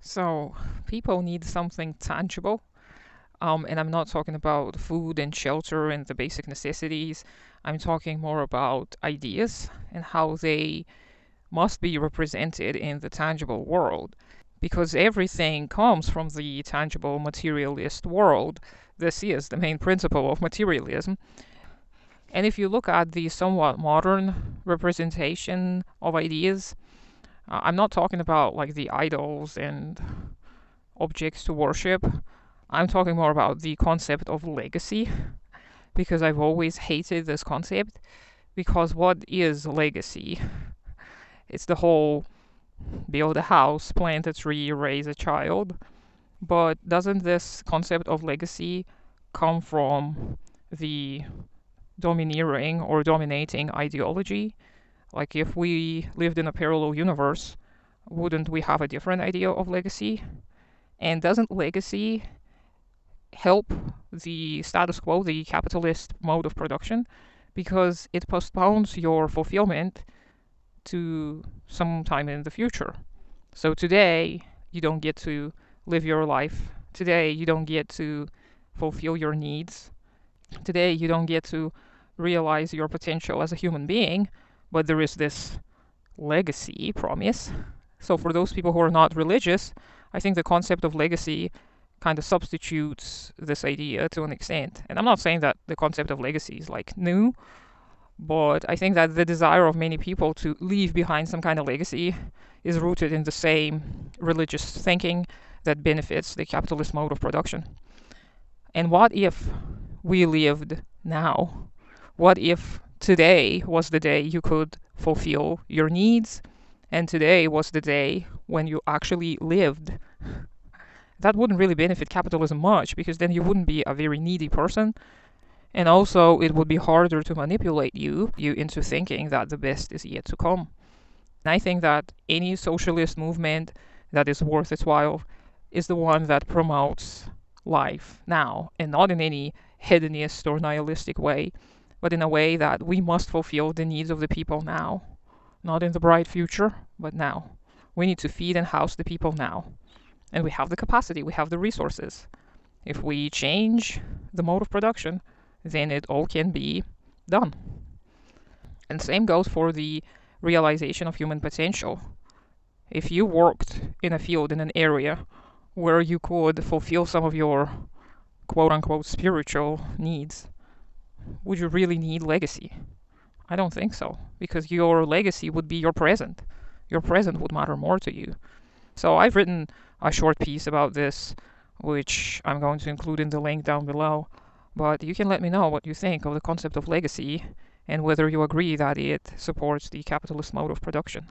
So, people need something tangible. And I'm not talking about food and shelter and the basic necessities. I'm talking more about ideas and how they must be represented in the tangible world. Because everything comes from the tangible materialist world. This is the main principle of materialism. And if you look at the somewhat modern representation of ideas, I'm not talking about like the idols and objects to worship. I'm talking more about the concept of legacy because I've always hated this concept. Because what is legacy? It's the whole build a house, plant a tree, raise a child. But doesn't this concept of legacy come from the domineering or dominating ideology? Like if we lived in a parallel universe, wouldn't we have a different idea of legacy? And doesn't legacy help the status quo, the capitalist mode of production, because it postpones your fulfillment to some time in the future? So today, you don't get to live your life. Today, you don't get to fulfill your needs. Today, you don't get to realize your potential as a human being, but there is this legacy promise. So for those people who are not religious, I think the concept of legacy kind of substitutes this idea to an extent. And I'm not saying that the concept of legacy is like new, but I think that the desire of many people to leave behind some kind of legacy is rooted in the same religious thinking that benefits the capitalist mode of production. And what if we lived now? What if today was the day you could fulfill your needs, and today was the day when you actually lived? That wouldn't really benefit capitalism much because then you wouldn't be a very needy person. And also, it would be harder to manipulate you into thinking that the best is yet to come. And I think that any socialist movement that is worth its while is the one that promotes life now, and not in any hedonist or nihilistic way, but in a way that we must fulfill the needs of the people now. Not in the bright future, but now. We need to feed and house the people now. And we have the capacity, we have the resources. If we change the mode of production, then it all can be done. And same goes for the realization of human potential. If you worked in a field, in an area where you could fulfill some of your quote unquote spiritual needs, would you really need legacy? I don't think so, because your legacy would be your present. Your present would matter more to you. So I've written a short piece about this, which I'm going to include in the link down below. But you can let me know what you think of the concept of legacy and whether you agree that it supports the capitalist mode of production.